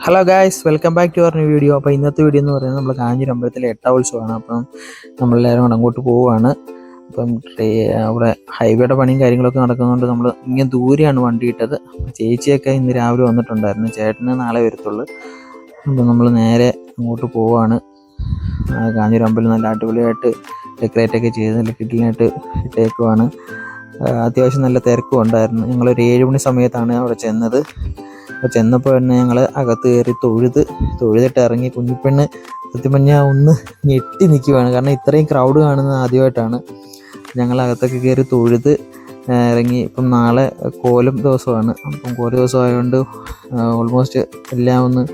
Hello guys, welcome back to our new video. അപ്പോൾ ഇന്നത്തെ video എന്ന് പറയുന്നത് നമ്മൾ കാഞ്ഞിരം അമ്പലത്തിലെ എട്ടാവുത്സവമാണ്. അപ്പം നമ്മളെല്ലാവരും കൂടെ അങ്ങോട്ട് പോവുകയാണ്. അപ്പം അവിടെ ഹൈവേയുടെ പണിയും കാര്യങ്ങളൊക്കെ നടക്കുന്നതുകൊണ്ട് നമ്മൾ ഇങ്ങനെ ദൂരെയാണ് വണ്ടി ഇട്ടത്. ചേച്ചിയൊക്കെ ഇന്ന് രാവിലെ വന്നിട്ടുണ്ടായിരുന്നു, ചേട്ടന് നാളെ വരത്തുള്ളൂ. അപ്പം നമ്മൾ നേരെ അങ്ങോട്ട് പോവുകയാണ്. കാഞ്ഞിരം അമ്പലം നല്ല അടിപൊളിയായിട്ട് ഡെക്കറേറ്റൊക്കെ ചെയ്ത് നല്ല കിഡിലായിട്ട് ഇട്ടേക്കുവാണ്. അത്യാവശ്യം നല്ല തിരക്കും ഉണ്ടായിരുന്നു. ഞങ്ങളൊരു 7 മണി സമയത്താണ് അവിടെ ചെന്നത്. അപ്പോൾ ചെന്നപ്പോൾ തന്നെ ഞങ്ങൾ അകത്ത് കയറി തൊഴുതിട്ട് ഇറങ്ങി. കുഞ്ഞിപ്പെണ്ണ് സത്യം പറഞ്ഞാൽ ഒന്ന് ഞെട്ടി നിൽക്കുവാണ്, കാരണം ഇത്രയും ക്രൗഡ് കാണുന്നത് ആദ്യമായിട്ടാണ്. ഞങ്ങൾ അകത്തൊക്കെ കയറി തൊഴുത് ഇറങ്ങി. ഇപ്പം നാളെ കോലം ദിവസമാണ്. അപ്പം കോല ദിവസം ആയതുകൊണ്ട് ഓൾമോസ്റ്റ് എല്ലാം ഒന്ന്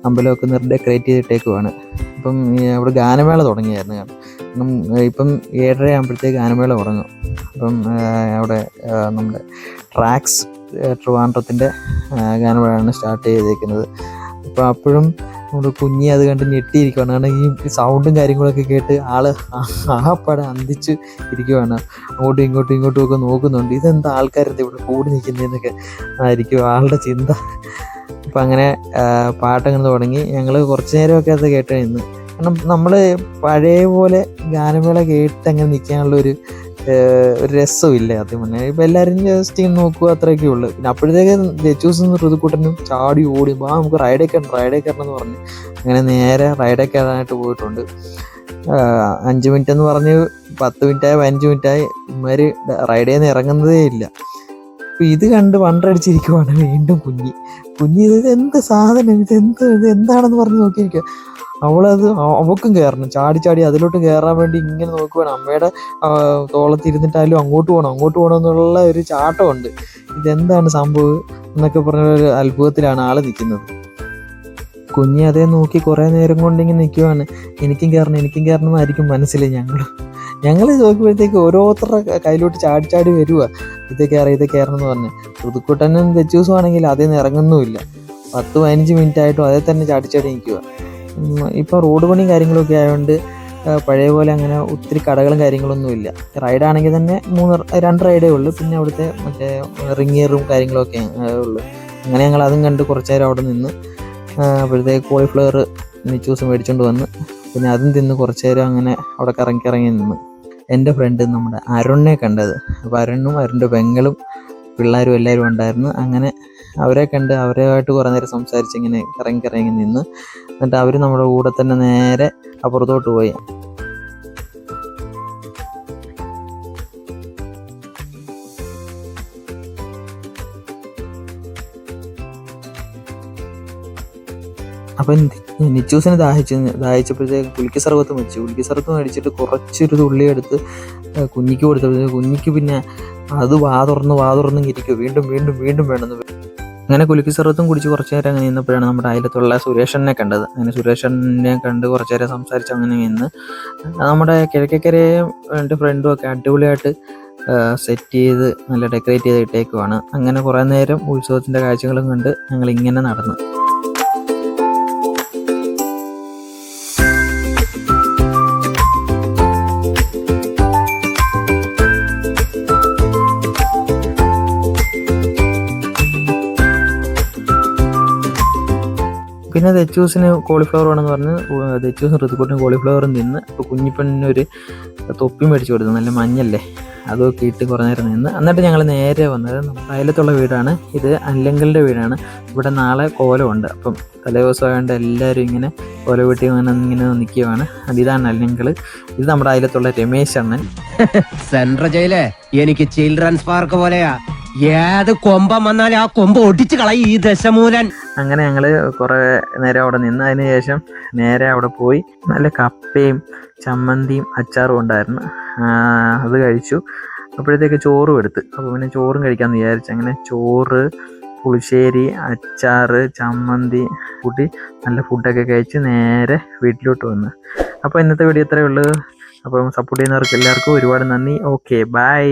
അമ്പലമൊക്കെ ഡെക്കറേറ്റ് ചെയ്തിട്ടേക്കുവാണ്. ഇപ്പം അവിടെ ഗാനമേള തുടങ്ങിയായിരുന്നു. കാരണം ഇപ്പം 7:30 ആകുമ്പോഴത്തേക്ക് ഗാനമേള തുടങ്ങും. അപ്പം അവിടെ നമ്മുടെ ട്രാക്സ് ട്രിവാൻഡ്രത്തിൻ്റെ ഗാനമേളയാണ് സ്റ്റാർട്ട് ചെയ്തേക്കുന്നത്. അപ്പോൾ അപ്പോഴും നമ്മുടെ കുഞ്ഞി അത് കണ്ട് ഞെട്ടിയിരിക്കുകയാണ്, കാരണം ഈ സൗണ്ടും കാര്യങ്ങളൊക്കെ കേട്ട് ആള് ആപ്പാടെ അന്തിച്ച് ഇരിക്കുവാണ്. അങ്ങോട്ടും ഇങ്ങോട്ടും ഒക്കെ നോക്കുന്നുണ്ട്, ഇതെന്താ ആൾക്കാരെന്താ ഇവിടെ കൂടി നിൽക്കുന്നതെന്നൊക്കെ ആയിരിക്കും ആളുടെ ചിന്ത. അപ്പം അങ്ങനെ പാട്ടങ്ങനെ തുടങ്ങി. ഞങ്ങൾ കുറച്ച് നേരമൊക്കെ അത് കേട്ട് നിന്ന്, കാരണം നമ്മൾ പഴയ പോലെ ഗാനമേള കേട്ട് അങ്ങനെ നിൽക്കാനുള്ളൊരു രസമില്ല ആദ്യം തന്നെ. ഇപ്പം എല്ലാവരും ജസ്റ്റ് നോക്കുക, അത്രയൊക്കെ ഉള്ളു. പിന്നെ അപ്പോഴത്തേക്ക് ജച്ചൂസും ഋതുക്കൂട്ടനും ചാടി ഓടി നമുക്ക് റൈഡേ കയറണം എന്ന് പറഞ്ഞ് അങ്ങനെ നേരെ റൈഡേ കയറാനായിട്ട് പോയിട്ടുണ്ട്. 5 മിനിറ്റ് എന്ന് പറഞ്ഞ് 10 മിനിറ്റായി 15 മിനിറ്റായി ഇമാര് റൈഡിൽ നിന്ന് ഇറങ്ങുന്നതേ ഇല്ല. അപ്പം ഇത് കണ്ട് വണ്ടടിച്ചിരിക്കുവാണ് വീണ്ടും കുഞ്ഞി. ഇത് എന്ത് സാധനം, ഇത് എന്താണെന്ന് പറഞ്ഞ് നോക്കിയിരിക്കുക. അവൾക്കും കയറണം, ചാടി അതിലോട്ട് കയറാൻ വേണ്ടി ഇങ്ങനെ നോക്കുവാണ്. അമ്മയുടെ തോളത്തിരുന്നിട്ടായാലും അങ്ങോട്ട് പോകണം എന്നുള്ള ഒരു ചാട്ടമുണ്ട്. ഇതെന്താണ് സംഭവം എന്നൊക്കെ പറഞ്ഞൊരു അത്ഭുതത്തിലാണ് ആള് നിൽക്കുന്നത്. കുഞ്ഞി അതേ നോക്കി കുറേ നേരം കൊണ്ടിങ്ങനെ നിൽക്കുവാണ്. എനിക്കും കയറണം എന്നായിരിക്കും മനസ്സിൽ. ഞങ്ങൾ നോക്കുമ്പോഴത്തേക്ക് ഓരോരുത്തരുടെ കയ്യിലോട്ട് ചാടി വരിക, ഇത് കയറണം എന്ന് പറഞ്ഞ്. പുതുക്കുട്ടനും തെച്ചൂസും ആണെങ്കിൽ അതിൽ നിന്ന് ഇറങ്ങുന്നുമില്ല. 10-15 മിനിറ്റ് ആയിട്ടും അതേ തന്നെ ചാടി നിൽക്കുക. ഇപ്പം റോഡ് പണിയും കാര്യങ്ങളൊക്കെ ആയതുകൊണ്ട് പഴയ പോലെ അങ്ങനെ ഒത്തിരി കടകളും കാര്യങ്ങളൊന്നും ഇല്ല. റൈഡാണെങ്കിൽ തന്നെ 2 റൈഡേ ഉള്ളൂ. പിന്നെ അവിടുത്തെ മറ്റേ റിങ്ങിയറും കാര്യങ്ങളൊക്കെ ഉള്ളു. അങ്ങനെ ഞങ്ങൾ അതും കണ്ട് കുറച്ച് നേരം അവിടെ നിന്ന്. അപ്പോഴത്തേക്ക് കോളിഫ്ലവർ നിച്ചൂസ് മേടിച്ചുകൊണ്ട് വന്ന് പിന്നെ അതും തിന്ന് കുറച്ച് നേരം അങ്ങനെ അവിടെ കറങ്ങി നിന്ന്. എൻ്റെ ഫ്രണ്ട് നമ്മുടെ അരുണിനെ കണ്ടത്. അപ്പോൾ അരുണിൻ്റെ പെങ്ങളും പിള്ളേരും എല്ലാവരും ഉണ്ടായിരുന്നു. അങ്ങനെ അവരെ കണ്ട് അവരുമായിട്ട് കുറേ നേരം സംസാരിച്ച് ഇങ്ങനെ കറങ്ങി നിന്ന്. എന്നിട്ട് അവർ നമ്മുടെ കൂടെ തന്നെ നേരെ അപ്പുറത്തോട്ട് പോയി. അപ്പം നിച്ചൂസിന് ദാഹിച്ചപ്പോഴത്തേക്ക് കുലുക്കി സർവത്ത് മേടിച്ചിട്ട് കുറച്ചൊരു തുള്ളി എടുത്ത് കുഞ്ഞിക്ക് കൊടുത്തപ്പോഴത്തേക്ക് കുഞ്ഞിക്ക് പിന്നെ അത് വാ തുറന്ന് ഇരിക്കും, വീണ്ടും വേണമെന്ന്. അങ്ങനെ കുലുക്കി സർവത്തും കുടിച്ച് കുറച്ച് നേരം അങ്ങനെ നിന്നപ്പോഴാണ് നമ്മുടെ അയലത്തുള്ള സുരേഷനെ കണ്ടത്. അങ്ങനെ സുരേഷനെ കണ്ട് കുറച്ച് നേരം സംസാരിച്ച് അങ്ങനെ നിന്ന്. നമ്മുടെ കിഴക്കേക്കരയും എൻ്റെ ഫ്രണ്ടും ഒക്കെ അടിപൊളിയായിട്ട് സെറ്റ് ചെയ്ത് നല്ല ഡെക്കറേറ്റ് ചെയ്ത് ഇട്ടേക്കുവാണ്. അങ്ങനെ കുറേ നേരം ഉത്സവത്തിൻ്റെ കാഴ്ചകളും കണ്ട് ഞങ്ങൾ ഇങ്ങനെ നടന്നു. പിന്നെ തെച്ചൂസിന് കോളിഫ്ലവർ വേണമെന്ന് പറഞ്ഞ് തെച്ചൂസും ഋതുക്കൂട്ടിന് കോളിഫ്ലവറും തിന്ന്. ഇപ്പോൾ കുഞ്ഞിപ്പെണ്ണിനൊരു തൊപ്പി മേടിച്ച് കൊടുത്തു, നല്ല മഞ്ഞല്ലേ, അതൊക്കെ ഇട്ട് കുറേ നേരം നിന്ന്. എന്നിട്ട് ഞങ്ങൾ നേരെ വന്നത് നമ്മുടെ അയലത്തുള്ള വീടാണ്. ഇത് അല്ലങ്കലിൻ്റെ വീടാണ്. ഇവിടെ നാളെ കോലമുണ്ട്. അപ്പം തലേദിവസമായതുകൊണ്ട് എല്ലാവരും ഇങ്ങനെ കോല വീട്ടി ഇങ്ങനെ നിൽക്കുകയാണ്. ഇതാണ് അല്ലങ്കൽ. ഇത് നമ്മുടെ അയലത്തുള്ള രമേശ് അണ്ണൻ. സെൻട്രൽ ജയിലേ എനിക്ക് ചിൽഡ്രൻസ് പാർക്ക് പോലെയാ, ഏത് കൊമ്പം വന്നാലും ആ കൊമ്പ് ഒടിച്ച് കളയും ഈ ദശമൂലൻ. അങ്ങനെ ഞങ്ങൾ കുറേ നേരം അവിടെ നിന്ന്. അതിന് ശേഷം നേരെ അവിടെ പോയി നല്ല കപ്പയും ചമ്മന്തിയും അച്ചാറും ഉണ്ടായിരുന്നു, അത് കഴിച്ചു. അപ്പോഴത്തേക്ക് ചോറും എടുത്ത്. അപ്പോൾ പിന്നെ ചോറും കഴിക്കാമെന്ന് വിചാരിച്ചു. അങ്ങനെ ചോറ്, പുളിശ്ശേരി, അച്ചാറ്, ചമ്മന്തി കൂട്ടി നല്ല ഫുഡൊക്കെ കഴിച്ച് നേരെ വീട്ടിലോട്ട് വന്ന്. അപ്പോൾ ഇന്നത്തെ വീഡിയോ ഇത്രയേ ഉള്ളൂ. അപ്പം സപ്പോർട്ട് ചെയ്യുന്നവർക്ക് എല്ലാവർക്കും ഒരുപാട് നന്ദി. Okay, by.